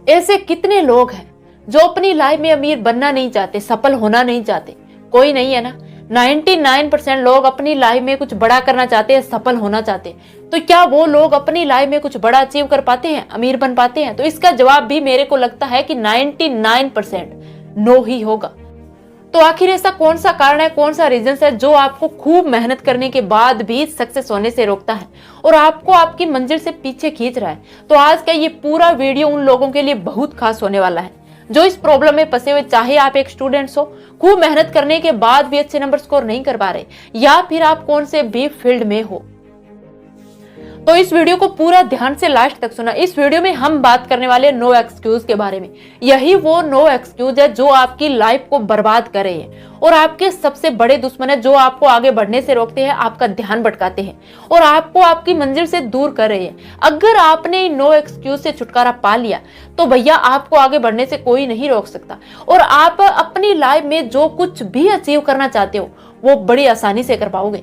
ऐसे कितने लोग हैं जो अपनी लाइफ में अमीर बनना नहीं चाहते, सफल होना नहीं चाहते? कोई नहीं है ना। 99% लोग अपनी लाइफ में कुछ बड़ा करना चाहते हैं, सफल होना चाहते हैं। तो क्या वो लोग अपनी लाइफ में कुछ बड़ा अचीव कर पाते हैं, अमीर बन पाते हैं? तो इसका जवाब भी मेरे को लगता है कि 99% नो ही होगा। तो आखिर ऐसा कौन सा कारण है, कौन सा रीजन है जो आपको खूब मेहनत करने के बाद भी सक्सेस होने से रोकता है और आपको आपकी मंजिल से पीछे खींच रहा है? तो आज का ये पूरा वीडियो उन लोगों के लिए बहुत खास होने वाला है जो इस प्रॉब्लम में फंसे हुए, चाहे आप एक स्टूडेंट्स हो, खूब मेहनत करने के बाद भी अच्छे नंबर स्कोर नहीं कर पा रहे, या फिर आप कौन से भी फील्ड में हो। तो इस वीडियो को पूरा ध्यान से लास्ट तक सुना। इस वीडियो में हम बात करने वाले नो एक्सक्यूज के बारे में। यही वो नो एक्सक्यूज है जो आपकी लाइफ को बर्बाद कर रहे हैं और आपके सबसे बड़े दुश्मन है, जो आपको आगे बढ़ने से रोकते हैं, आपका ध्यान भटकाते हैं और आपको आपकी मंजिल से दूर कर रहे हैं। अगर आपने नो एक्सक्यूज से छुटकारा पा लिया तो भैया आपको आगे बढ़ने से कोई नहीं रोक सकता और आप अपनी लाइफ में जो कुछ भी अचीव करना चाहते हो वो बड़ी आसानी से कर पाओगे।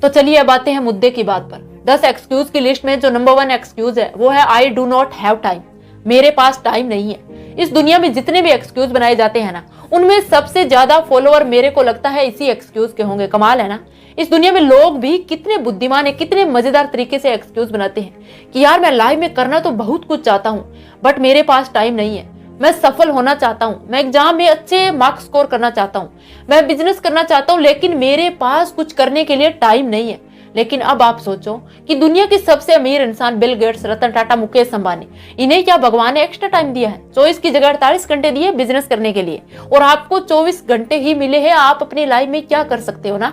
तो चलिए अब आते हैं मुद्दे की बात पर। 10 एक्सक्यूज की लिस्ट में जो नंबर 1 एक्सक्यूज है वो है I do not have time. मेरे पास टाइम नहीं है। इस दुनिया में जितने भी एक्सक्यूज बनाए जाते हैं ना, उनमें सबसे ज्यादा फॉलोअर मेरे को लगता है इसी एक्सक्यूज के होंगे। कमाल है ना। इस दुनिया में लोग भी कितने बुद्धिमान है, कितने मजेदार तरीके से एक्सक्यूज बनाते हैं कि यार मैं लाइफ में करना तो बहुत कुछ चाहता हूँ बट मेरे पास टाइम नहीं है। मैं सफल होना चाहता हूँ, मैं एग्जाम में अच्छे मार्क्स स्कोर करना चाहता हूँ, मैं बिजनेस करना चाहता हूँ, लेकिन मेरे पास कुछ करने के लिए टाइम नहीं है। लेकिन अब आप सोचो कि दुनिया के सबसे अमीर इंसान बिल गेट्स, रतन टाटा, मुकेश अंबानी, इन्हें क्या भगवान ने एक्स्ट्रा टाइम दिया है? 24 की जगह 48 घंटे दिए बिजनेस करने के लिए और आपको 24 घंटे ही मिले हैं। आप अपनी लाइफ में क्या कर सकते हो ना।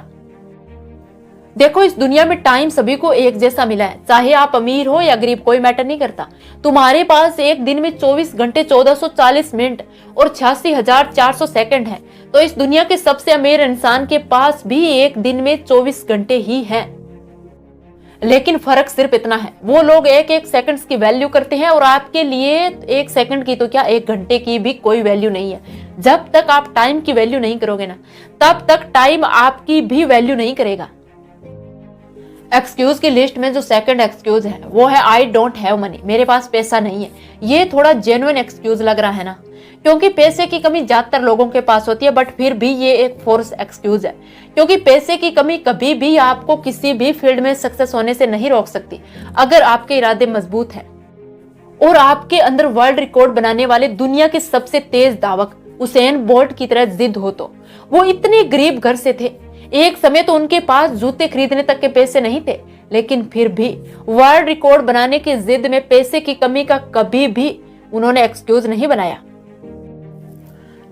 देखो, इस दुनिया में टाइम सभी को एक जैसा मिला है, चाहे आप अमीर हो या गरीब, कोई मैटर नहीं करता। तुम्हारे पास एक दिन में 24 घंटे 1440 मिनट और 86,400 सेकंड है। तो इस दुनिया के सबसे अमीर इंसान के पास भी एक दिन में 24 घंटे ही है। लेकिन फर्क सिर्फ इतना है, वो लोग एक एक सेकंड्स की वैल्यू करते हैं और आपके लिए एक सेकंड की तो क्या, एक घंटे की भी कोई वैल्यू नहीं है। जब तक आप टाइम की वैल्यू नहीं करोगे ना, तब तक टाइम आपकी भी वैल्यू नहीं करेगा। एक्सक्यूज की लिस्ट में जो सेकंड एक्सक्यूज है वो है आई डोंट हैव मनी। मेरे पास पैसा नहीं है। ये थोड़ा जेन्युइन एक्सक्यूज लग रहा है ना, क्योंकि पैसे की कमी ज्यादातर लोगों के पास होती है, बट फिर भी ये एक फोर्स एक्सक्यूज है, क्योंकि पैसे की कमी कभी भी आपको किसी भी फील्ड में सक्सेस होने से नहीं रोक सकती अगर आपके इरादे मजबूत हैं और आपके अंदर वर्ल्ड रिकॉर्ड बनाने वाले दुनिया के सबसे तेज धावक उसेन बोल्ट की तरह जिद हो। तो वो इतने गरीब घर से थे, एक समय तो उनके पास जूते खरीदने तक के पैसे नहीं थे, लेकिन फिर भी वर्ल्ड रिकॉर्ड बनाने की जिद में पैसे की कमी का कभी भी उन्होंने एक्सक्यूज नहीं बनाया।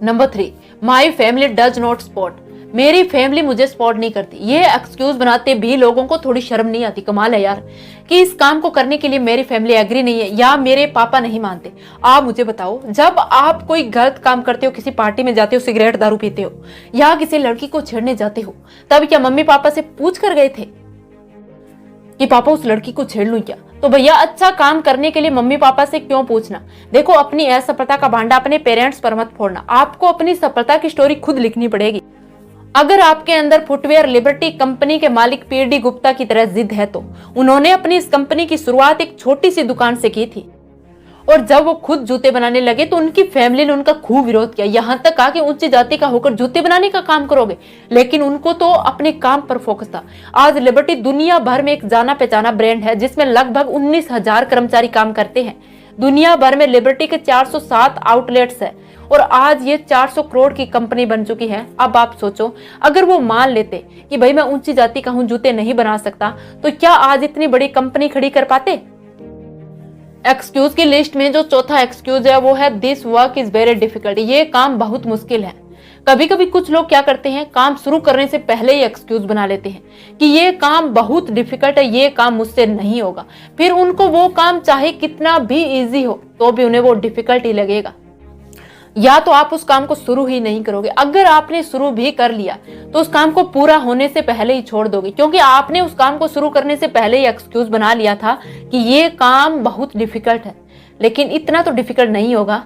Number 3, my family does not support. मेरी फैमिली मुझे सपोर्ट नहीं करती। ये एक्सक्यूज बनाते भी लोगों को थोड़ी शर्म नहीं आती? कमाल है यार कि इस काम को करने के लिए मेरी फैमिली एग्री नहीं है या मेरे पापा नहीं मानते। आप मुझे बताओ, जब आप कोई गलत काम करते हो, किसी पार्टी में जाते हो, सिगरेट दारू पीते हो या किसी लड़की को छेड़ने जाते हो, तब क्या मम्मी पापा से पूछ कर गए थे कि पापा उस लड़की को छेड़ लूं क्या? तो भैया अच्छा काम करने के लिए मम्मी पापा से क्यों पूछना? देखो, अपनी असफलता का भांडा अपने पेरेंट्स पर मत फोड़ना। आपको अपनी सफलता की स्टोरी खुद लिखनी पड़ेगी। अगर आपके अंदर फुटवेयर लिबर्टी कंपनी के मालिक पीडी गुप्ता की तरह जिद है तो उन्होंने अपनी इस कंपनी की शुरुआत एक छोटी सी दुकान से की थी और जब वो खुद जूते बनाने लगे तो उनकी फैमिली ने उनका खूब विरोध किया, यहाँ तक कहा कि उच्च जाति का होकर जूते बनाने का काम करोगे। लेकिन उनको तो अपने काम पर फोकस था। आज लिबर्टी दुनिया भर में एक जाना पहचाना ब्रांड है जिसमें लगभग 19,000 कर्मचारी काम करते हैं। दुनिया भर में लिबर्टी के 407 आउटलेट्स है और आज ये 400 करोड़ की कंपनी बन चुकी है। अब आप सोचो, अगर वो मान लेते कि भाई मैं ऊंची जाति का हूं, जूते नहीं बना सकता, तो क्या आज इतनी बड़ी कंपनी खड़ी कर पाते? एक्सक्यूज की लिस्ट में जो चौथा एक्सक्यूज है वो है this work is very difficult. ये काम बहुत मुश्किल है। कभी कभी कुछ लोग क्या करते हैं, काम शुरू करने से पहले ही एक्सक्यूज बना लेते हैं कि ये काम बहुत डिफिकल्ट है, ये काम मुझसे नहीं होगा। फिर उनको वो काम चाहे कितना भी इजी हो तो भी उन्हें वो डिफिकल्ट ही लगेगा। या तो आप उस काम को शुरू ही नहीं करोगे। अगर आपने शुरू भी कर लिया तो उस काम को पूरा होने से पहले ही छोड़ दोगे, क्योंकि आपने उस काम को शुरू करने से पहले ही एक्सक्यूज बना लिया था कि ये काम बहुत डिफिकल्ट है। लेकिन इतना तो डिफिकल्ट नहीं होगा।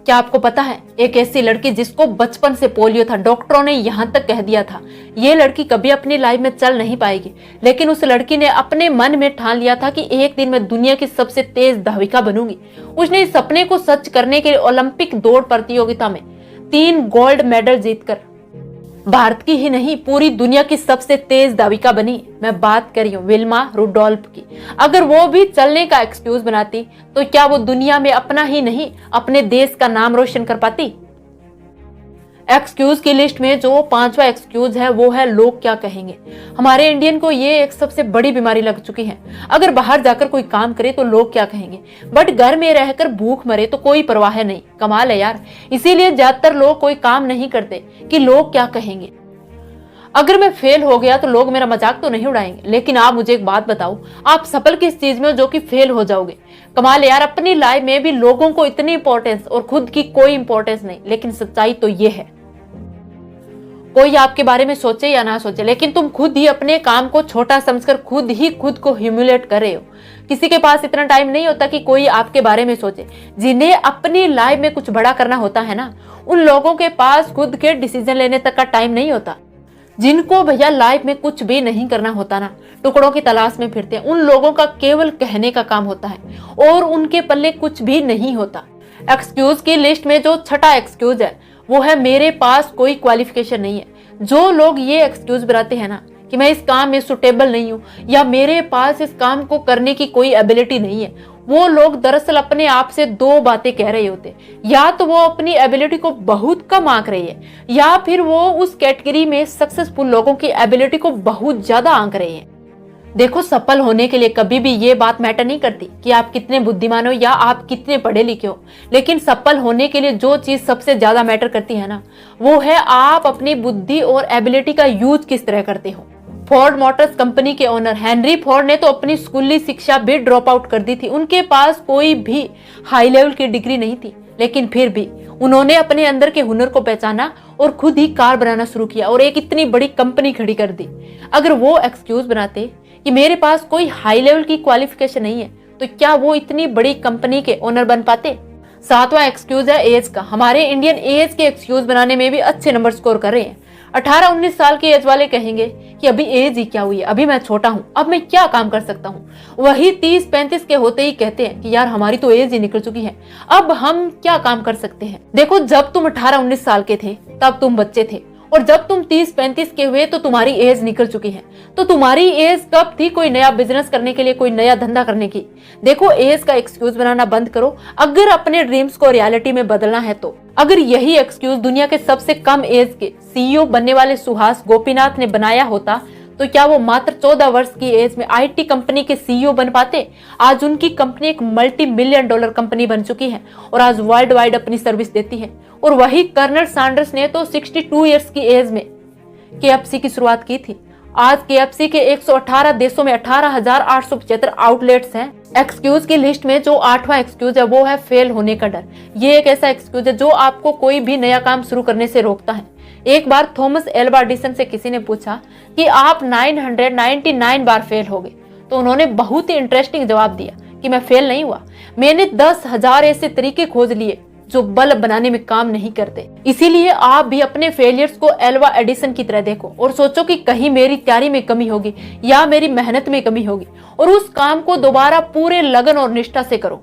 क्या आपको पता है, एक ऐसी लड़की जिसको बचपन से पोलियो था, डॉक्टरों ने यहां तक कह दिया था ये लड़की कभी अपनी लाइफ में चल नहीं पाएगी, लेकिन उस लड़की ने अपने मन में ठान लिया था कि एक दिन मैं दुनिया की सबसे तेज धाविका बनूंगी। उसने इस सपने को सच करने के लिए ओलंपिक दौड़ प्रतियोगिता में 3 गोल्ड मेडल जीतकर भारत की ही नहीं पूरी दुनिया की सबसे तेज धाविका बनी। मैं बात कर रही हूँ विल्मा रुडोल्फ की। अगर वो भी चलने का एक्सक्यूज बनाती तो क्या वो दुनिया में अपना ही नहीं अपने देश का नाम रोशन कर पाती। एक्सक्यूज की लिस्ट में जो 5वां एक्सक्यूज है वो है लोग क्या कहेंगे। हमारे इंडियन को ये एक सबसे बड़ी बीमारी लग चुकी है। अगर बाहर जाकर कोई काम करे तो लोग क्या कहेंगे, बट घर में रहकर भूख मरे तो कोई परवाह नहीं। कमाल है यार। इसीलिए ज्यादातर लोग कोई काम नहीं करते कि लोग क्या कहेंगे। अगर मैं फेल हो गया तो लोग मेरा मजाक तो नहीं उड़ाएंगे, लेकिन आप मुझे एक बात बताओ, आप सफल किस चीज में हो जो कि फेल हो जाओगे। कमाल यार, अपनी लाइफ में भी लोगों को इतनी इंपॉर्टेंस और खुद की कोई इंपॉर्टेंस नहीं। लेकिन सच्चाई तो ये है, कोई आपके बारे में सोचे या ना सोचे, लेकिन तुम खुद ही अपने काम को छोटा समझकर खुद ही खुद को ह्यूमिलेट कर रहे हो। किसी के पास इतना टाइम नहीं होता कि कोई आपके बारे में सोचे। जिन्हें अपनी लाइफ में कुछ बड़ा करना होता है ना, उन लोगों के पास खुद के डिसीजन लेने तक का टाइम नहीं होता। जिनको भैया लाइफ में कुछ भी नहीं करना होता ना, टुकड़ों की तलाश में फिरते हैं, उन लोगों का केवल कहने का काम होता है और उनके पल्ले कुछ भी नहीं होता। एक्सक्यूज की लिस्ट में जो 6ठा एक्सक्यूज है वो है मेरे पास कोई क्वालिफिकेशन नहीं है। जो लोग ये एक्सक्यूज बनाते हैं ना कि मैं इस काम में सुटेबल नहीं हूँ या मेरे पास इस काम को करने की कोई एबिलिटी नहीं है, वो लोग दरअसल अपने आप से 2 बातें कह रहे होते। या तो वो अपनी एबिलिटी को बहुत कम आंक रही है या फिर वो उस कैटेगरी में सक्सेसफुल लोगों की एबिलिटी को बहुत ज्यादा आंक रहे हैं। देखो, सफल होने के लिए कभी भी ये बात मैटर नहीं करती कि आप कितने बुद्धिमान हो या आप कितने पढ़े लिखे हो, लेकिन सफल होने के लिए जो चीज सबसे ज्यादा मैटर करती है ना, वो है आप अपनी बुद्धि और एबिलिटी का यूज किस तरह करते हो। फोर्ड मोटर्स कंपनी के ओनर हेनरी फोर्ड ने तो अपनी स्कूली शिक्षा भी ड्रॉप आउट कर दी थी। उनके पास कोई भी हाई लेवल की डिग्री नहीं थी, लेकिन फिर भी उन्होंने अपने अंदर के हुनर को पहचाना और खुद ही कार बनाना शुरू किया और एक इतनी बड़ी कंपनी खड़ी कर दी। अगर वो एक्सक्यूज बनाते कि मेरे पास कोई हाई लेवल की क्वालिफिकेशन नहीं है, तो क्या वो इतनी बड़ी कंपनी के ओनर बन पाते। 7वां एक्सक्यूज है एज का। हमारे इंडियन एज के एक्सक्यूज बनाने में भी अच्छे नंबर स्कोर कर रहे हैं। 18-19 साल की एज वाले कहेंगे कि अभी एज ही क्या हुई है, अभी मैं छोटा हूँ, अब मैं क्या काम कर सकता हूँ। वही 30-35 के होते ही कहते हैं कि यार हमारी तो एज ही निकल चुकी है, अब हम क्या काम कर सकते हैं। देखो, जब तुम 18-19 साल के थे तब तुम बच्चे थे, और जब तुम 30-35 के हुए तो तुम्हारी एज निकल चुकी है। तो तुम्हारी एज कब थी कोई नया बिजनेस करने के लिए, कोई नया धंधा करने की। देखो, एज का एक्सक्यूज बनाना बंद करो अगर अपने ड्रीम्स को रियलिटी में बदलना है तो। अगर यही एक्सक्यूज दुनिया के सबसे कम एज के सीईओ बनने वाले सुहास गोपीनाथ ने बनाया होता तो क्या वो मात्र 14 वर्ष की एज में आईटी कंपनी के सीईओ बन पाते। आज उनकी कंपनी एक $multi-million कंपनी बन चुकी है और आज वर्ल्ड वाइड अपनी सर्विस देती है। और वही कर्नल सैंडर्स ने तो 62 इयर्स की एज में केएफसी की शुरुआत की थी। आज केएफसी के 118 देशों में 18,875 आउटलेट्स हैं। एक्सक्यूज की लिस्ट में जो 8वां एक्सक्यूज है वो है फेल होने का डर। ये एक ऐसा एक्सक्यूज है जो आपको कोई भी नया काम शुरू करने से रोकता है। एक बार थॉमस एल्वा एडिसन से किसी ने पूछा कि आप 999 बार फेल हो गए, तो उन्होंने बहुत ही इंटरेस्टिंग जवाब दिया कि मैं फेल नहीं हुआ, मैंने 10,000 ऐसे तरीके खोज लिए जो बल्ब बनाने में काम नहीं करते। इसीलिए आप भी अपने फेलियर्स को एल्वा एडिसन की तरह देखो और सोचो कि कहीं मेरी तैयारी में कमी होगी या मेरी मेहनत में कमी होगी, और उस काम को दोबारा पूरे लगन और निष्ठा से करो।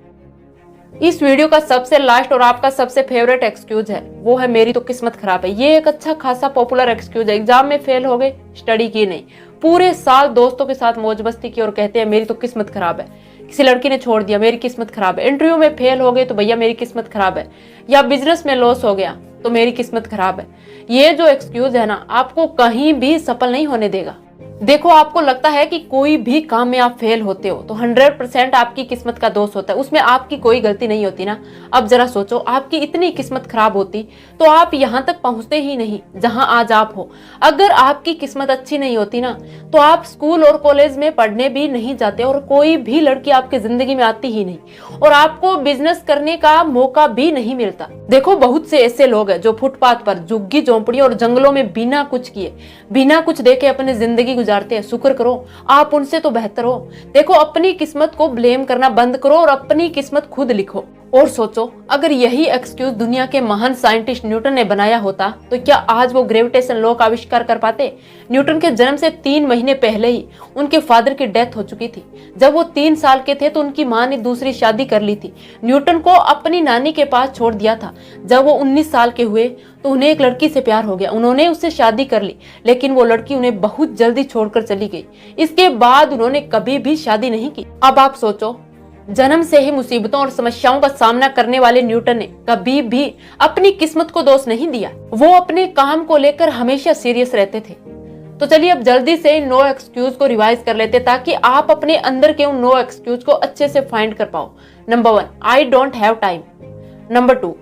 इस वीडियो का सबसे लास्ट और आपका सबसे फेवरेट एक्सक्यूज है वो है मेरी तो किस्मत खराब है। ये एक अच्छा खासा पॉपुलर एक्सक्यूज है। एग्जाम में फेल हो गए, स्टडी की नहीं, पूरे साल दोस्तों के साथ मौज मस्ती की और कहते हैं मेरी तो किस्मत खराब है। किसी लड़की ने छोड़ दिया, मेरी किस्मत खराब है। इंटरव्यू में फेल हो गए तो भैया मेरी किस्मत खराब है, या बिजनेस में लॉस हो गया तो मेरी किस्मत खराब है। ये जो एक्सक्यूज है ना, आपको कहीं भी सफल नहीं होने देगा। देखो, आपको लगता है कि कोई भी काम में आप फेल होते हो तो 100% आपकी किस्मत का दोष होता है, उसमें आपकी कोई गलती नहीं होती ना। अब जरा सोचो, आपकी इतनी किस्मत खराब होती तो आप यहाँ तक पहुँचते ही नहीं जहाँ आज आप हो। अगर आपकी किस्मत अच्छी नहीं होती ना तो आप स्कूल और कॉलेज में पढ़ने भी नहीं जाते और कोई भी लड़की आपकी जिंदगी में आती ही नहीं और आपको बिजनेस करने का मौका भी नहीं मिलता। देखो, बहुत से ऐसे लोग हैं जो फुटपाथ पर, झुग्गी झोंपड़ियों और जंगलों में बिना कुछ किए, बिना कुछ देखे अपनी जिंदगी गुजारते हैं। शुक्र करो, आप उनसे तो बेहतर हो। देखो, अपनी किस्मत को ब्लेम करना बंद करो और अपनी किस्मत खुद लिखो। और सोचो, अगर यही एक्सक्यूज दुनिया के महान साइंटिस्ट न्यूटन ने बनाया होता तो क्या आज वो ग्रेविटेशन लॉ का आविष्कार कर पाते। न्यूटन के जन्म से 3 महीने पहले ही उनके फादर की डेथ हो चुकी थी। जब वो 3 साल के थे तो उनकी मां ने दूसरी शादी कर ली थी, न्यूटन को अपनी नानी के पास छोड़ दिया था। जब वो 19 साल के हुए तो उन्हें एक लड़की से प्यार हो गया, उन्होंने उससे शादी कर ली, लेकिन वो लड़की उन्हें बहुत जल्दी छोड़कर चली गई। इसके बाद उन्होंने कभी भी शादी नहीं की। अब आप सोचो, जन्म से ही मुसीबतों और समस्याओं का सामना करने वाले न्यूटन ने कभी भी अपनी किस्मत को दोष नहीं दिया। वो अपने काम को लेकर हमेशा सीरियस रहते थे। तो चलिए अब जल्दी से इन नो एक्सक्यूज को रिवाइज कर लेते ताकि आप अपने अंदर के उन नो एक्सक्यूज को अच्छे से फाइंड कर पाओ। Number 1, I don't have time. Number 2,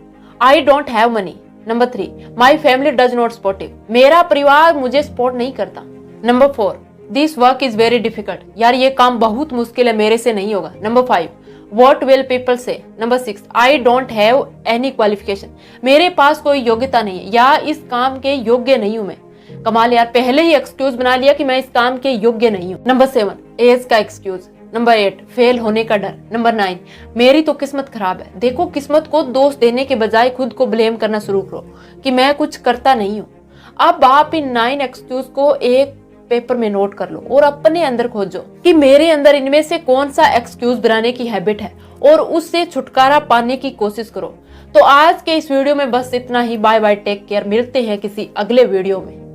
I don't have money. Number 3, my family does not supportive. मेरा परिवार मुझे सपोर्ट नहीं करता। Number 4, this work is very difficult. यार ये काम बहुत मुश्किल है, मेरे से नहीं होगा। नंबर 5, व्हाट विल पीपल से। Number 6, I don't have any qualification. मेरे पास कोई योग्यता नहीं है या इस काम के योग्य नहीं हूं मैं। कमाल यार, पहले ही एक्सक्यूज बना लिया कि मैं इस काम के योग्य नहीं हूं। नंबर 7, एज का एक्सक्यूज। नंबर 8, फेल होने का डर। नंबर 9, मेरी तो किस्मत खराब है। देखो, किस्मत को दोष देने के बजाय खुद को ब्लेम करना शुरू करो कि मैं कुछ करता नहीं हूं। अब आप इन 9 एक्सक्यूज को एक पेपर में नोट कर लो और अपने अंदर खोजो कि मेरे अंदर इनमें से कौन सा एक्सक्यूज बनाने की हैबिट है और उससे छुटकारा पाने की कोशिश करो। तो आज के इस वीडियो में बस इतना ही। Bye bye, take care. मिलते हैं किसी अगले वीडियो में।